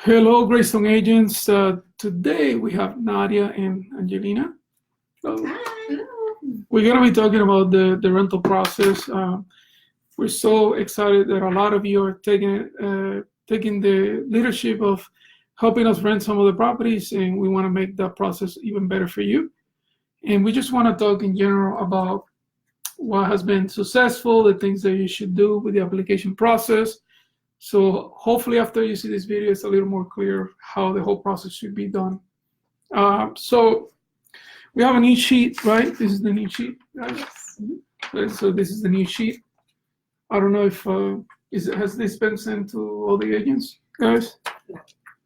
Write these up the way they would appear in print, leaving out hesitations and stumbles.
Hello, Greystone agents. Today we have Nadia and Angelina. Hi. We're going to be talking about the rental process. We're so excited that a lot of you are taking the leadership of helping us rent some of the properties, and we want to make that process even better for you. And we just want to talk in general about what has been successful, the things that you should do with the application process. So hopefully after you see this video, it's a little more clear how the whole process should be done. So we have a new sheet, right? This is the new sheet, right? Yes. So this is the new sheet. I don't know if has this been sent to all the agents, guys?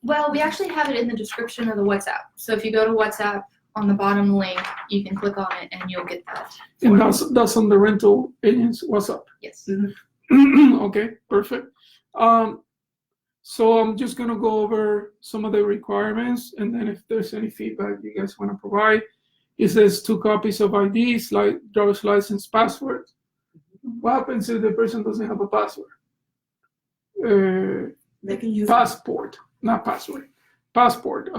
Well, we actually have it in the description of the WhatsApp. So if you go to WhatsApp, on the bottom link, you can click on it and you'll get that. And that's on the rental agents WhatsApp. Yes. Mm-hmm. Okay, perfect. So I'm just gonna go over some of the requirements, and then if there's any feedback you guys want to provide. It says 2 copies of IDs, like driver's license, password. What happens if the person doesn't have a password? They can use passport, not password. Passport.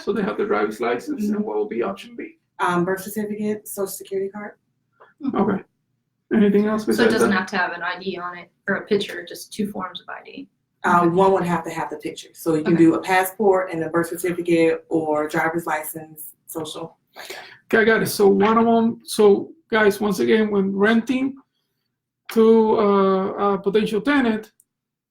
So they have the driver's license, and what will be option B? Birth certificate, social security card. Okay. Anything else So it besides doesn't that? have to have an ID on it or a picture, just 2 forms of ID. One would have to have the picture. So you can do a passport and a birth certificate or driver's license, social. Okay, I got it. So one of them. So guys, once again, when renting to a potential tenant,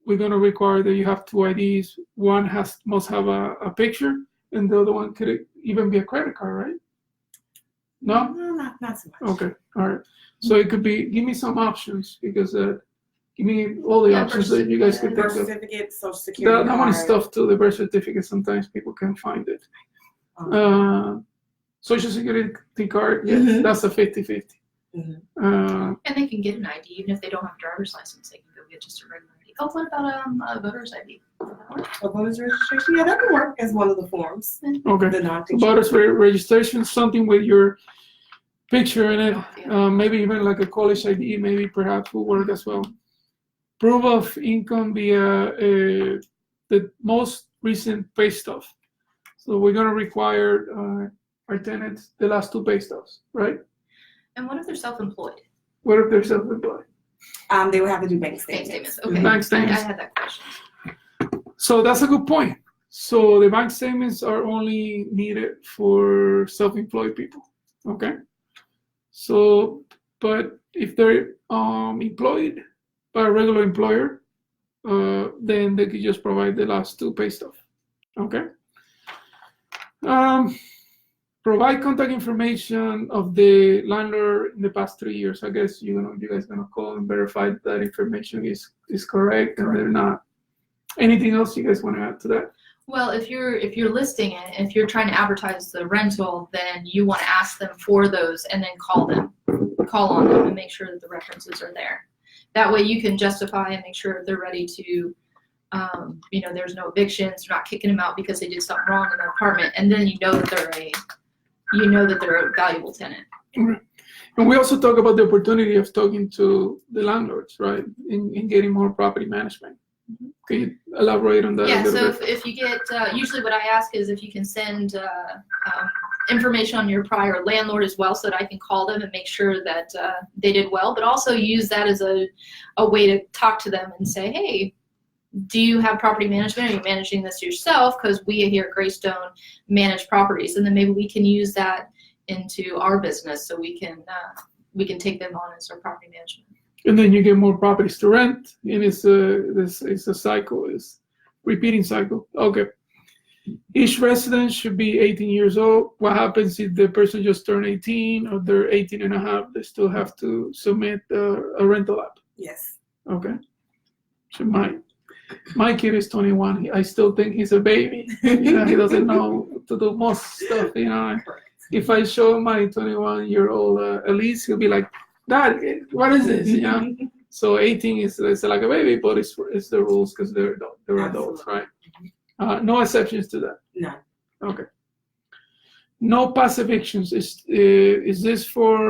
we're gonna require that you have 2 IDs. One must have a picture, and the other one could even be a credit card, right? No? No, not so much. Okay, all right. So it could be. Give me some options, because give me all the options that you guys could think Birth of. certificate, social security That card. one is tough too. The birth certificate, sometimes people can't find it. Social security card, yes, that's a 50-50. Mm-hmm. And they can get an ID even if they don't have a driver's license. They can go get just a regular ID. Oh, what about a voter's ID? A voter's registration, yeah, that can work as one of the forms. Okay. The So non-picture. voters registration, something with your picture in it, maybe even like a college ID, maybe perhaps will work as well. Proof of income via the most recent pay stub. So we're gonna require our tenants the last 2 pay stubs, right? And what if they're self-employed? What if they're self-employed? They would have to do bank Bank statements. statements. Okay. Bank statements. I had that question. So that's a good point. So the bank statements are only needed for self-employed people, okay? So, but if they're employed by a regular employer, then they could just provide the last 2 pay stubs, okay? Provide contact information of the landlord in the past 3 years. I guess you guys gonna call and verify that information is correct and they're not. Anything else you guys want to add to that? Well, if you're listing it, if you're trying to advertise the rental, then you want to ask them for those and then call on them and make sure that the references are there. That way you can justify and make sure they're ready to, there's no evictions, you're not kicking them out because they did something wrong in their apartment, and then you know that they're a valuable tenant. Okay. And we also talk about the opportunity of talking to the landlords, right, in getting more property management. Can you elaborate on that Yeah, a little so bit? if you get, usually what I ask is if you can send information on your prior landlord as well, so that I can call them and make sure that they did well, but also use that as a way to talk to them and say, hey, do you have property management? Are you managing this yourself? Because we here at Greystone manage properties, and then maybe we can use that into our business, so we can take them on as our property management. And then you get more properties to rent, and it's a cycle, it's repeating cycle. Okay. Each resident should be 18 years old. What happens if the person just turned 18 or they're 18 and a half? They still have to submit a rental app. Yes. Okay. So my kid is 21. I still think he's a baby. He doesn't know to do most stuff. If I show my 21-year-old Elise, he'll be like, Dad, what is this? So 18 is like a baby, but it's the rules because they're adults, right? No exceptions to that. No. Okay. No past evictions. Is this for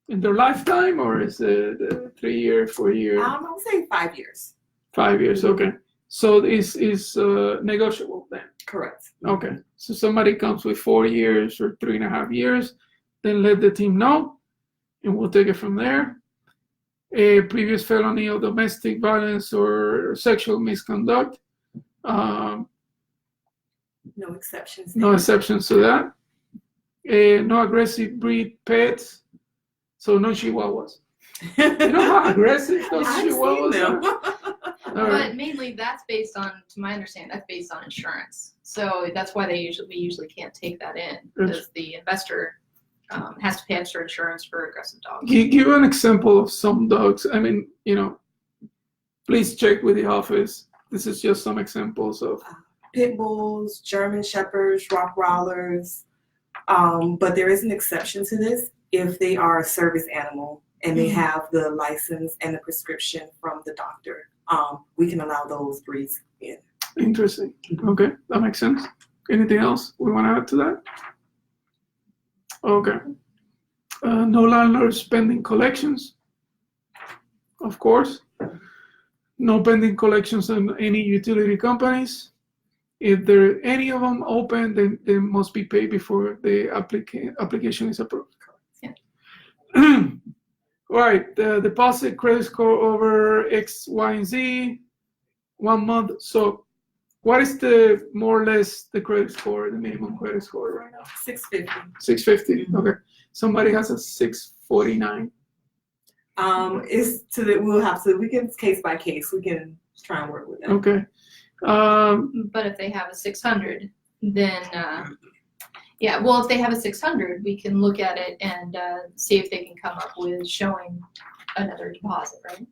in their lifetime, or is it 3 year, 4 year? I would say 5 years. 5 years. Okay. So this is negotiable then. Correct. Okay. So somebody comes with 4 years or 3.5 years, then let the team know, and we'll take it from there. A previous felony of domestic violence or sexual misconduct. No exceptions. No exceptions to that. No aggressive breed pets. So no chihuahuas. You know how aggressive those I've seen chihuahuas them. are? All right. But mainly that's based on, to my understanding, that's based on insurance. So that's why we usually can't take that in, because the investor has to pay extra insurance for aggressive dogs. Give an example of some dogs. I mean, please check with the office. This is just some examples of Pit bulls, German shepherds, Rottweilers. But there is an exception to this if they are a service animal and they have the license and the prescription from the doctor. We can allow those breeds in. Interesting. Okay, that makes sense. Anything else we want to add to that? Okay. No landlords pending collections, of course. No pending collections on any utility companies. If there are any of them open, then they must be paid before the application is approved. Yeah. Right, the deposit credit score over X, Y, and Z, 1 month. So what is the more or less the credit score, the minimum credit score right now? 650. 650. Okay. Somebody has a 649. We can case by case. We can try and work with that. Okay. But if they have a 600, then if they have a 600, we can look at it and see if they can come up with showing another deposit, right?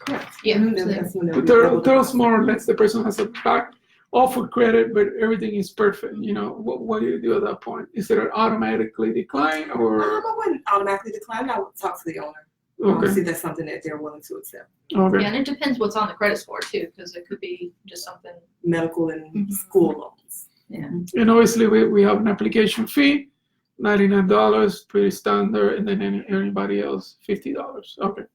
Correct. Yeah. But tell us more or less the person has a back offer credit, but everything is perfect. What do you do at that point? Is it an automatically decline or? I wouldn't automatically decline. I would talk to the owner. Okay. See if that's something that they're willing to accept. Okay. Yeah, and it depends what's on the credit score too, because it could be just something. Medical and school loans. Yeah. And obviously we have an application fee, $99, pretty standard, and then anybody else, $50. Okay.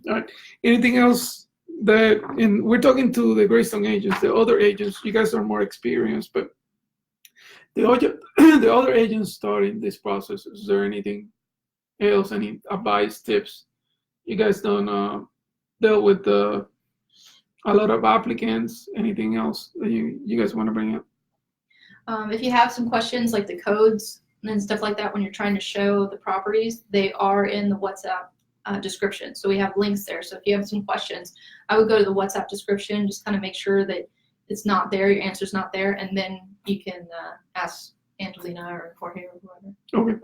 All right. Anything else we're talking to the Greystone agents, the other agents, you guys are more experienced, but the other agents starting this process, is there anything else, any advice, tips? You guys don't deal with a lot of applicants. Anything else that you guys want to bring up? If you have some questions like the codes and stuff like that when you're trying to show the properties, they are in the WhatsApp description. So we have links there. So if you have some questions, I would go to the WhatsApp description, just kind of make sure that it's not there, your answer's not there, and then you can ask Angelina or Jorge or whoever. Okay.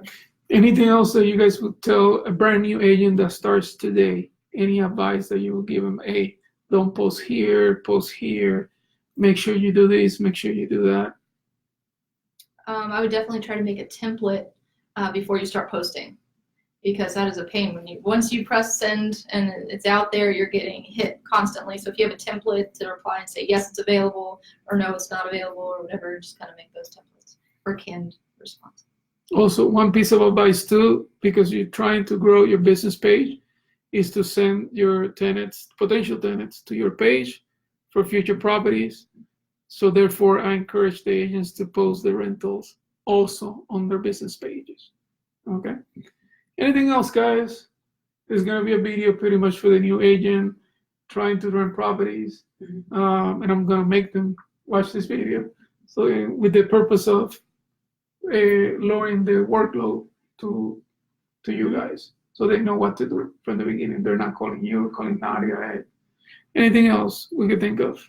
Anything else that you guys would tell a brand new agent that starts today? Any advice that you will give them? Hey, don't post here, make sure you do this, make sure you do that. I would definitely try to make a template before you start posting, because that is a pain. Once you press send and it's out there, you're getting hit constantly. So if you have a template to reply and say yes, it's available, or no, it's not available, or whatever, just kind of make those templates for canned response. Also, one piece of advice too, because you're trying to grow your business page, is to send your potential tenants to your page for future properties. So therefore, I encourage the agents to post the rentals also on their business pages. Okay. Anything else, guys? There's gonna be a video pretty much for the new agent trying to rent properties, and I'm gonna make them watch this video. So with the purpose of lowering the workload to you guys, so they know what to do from the beginning. They're not calling you, calling Nadia. Anything else we could think of?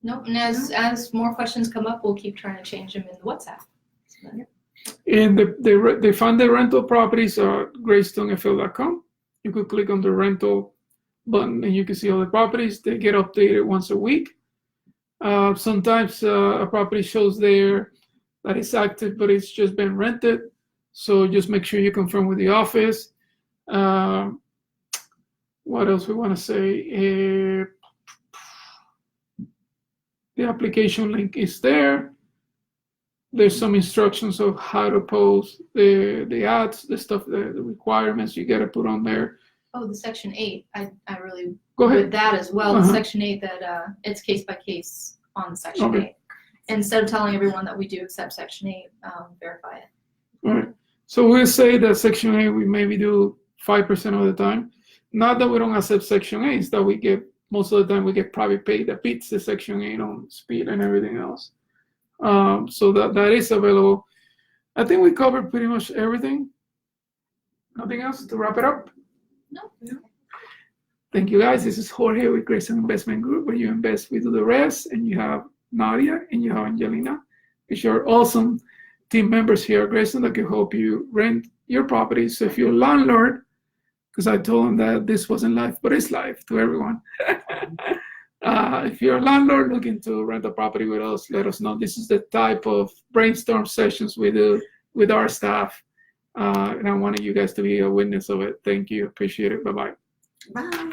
Nope. And as more questions come up, we'll keep trying to change them in the WhatsApp. And they find the rental properties at greystonefl.com. You could click on the rental button and you can see all the properties. They get updated once a week. Sometimes a property shows there that it's active, but it's just been rented. So just make sure you confirm with the office. What else we want to say? The application link is there. There's some instructions of how to post the ads, the stuff, the requirements you got to put on there. Oh, the Section 8. I really Go ahead. with that as well. Uh-huh. The Section 8 that it's case by case on Section Okay. 8. Instead of telling everyone that we do accept Section 8, verify it. All right. So we'll say that Section 8 we maybe do 5% of the time. Not that we don't accept Section 8, it's that we get most of the time we get private pay that beats the Section 8 on speed and everything else. So that is available. I think we covered pretty much everything. Nothing else to wrap it up? No. Thank you, guys. This is Jorge with Grayson Investment Group, where you invest, we do the rest, and you have Nadia and you have Angelina, which are awesome team members here at Grayson that can help you rent your property. So if you're a landlord, because I told them that this wasn't live, but it's live to everyone. If you're a landlord looking to rent a property with us, let us know. This is the type of brainstorm sessions we do with our staff. And I wanted you guys to be a witness of it. Thank you. Appreciate it. Bye-bye. Bye.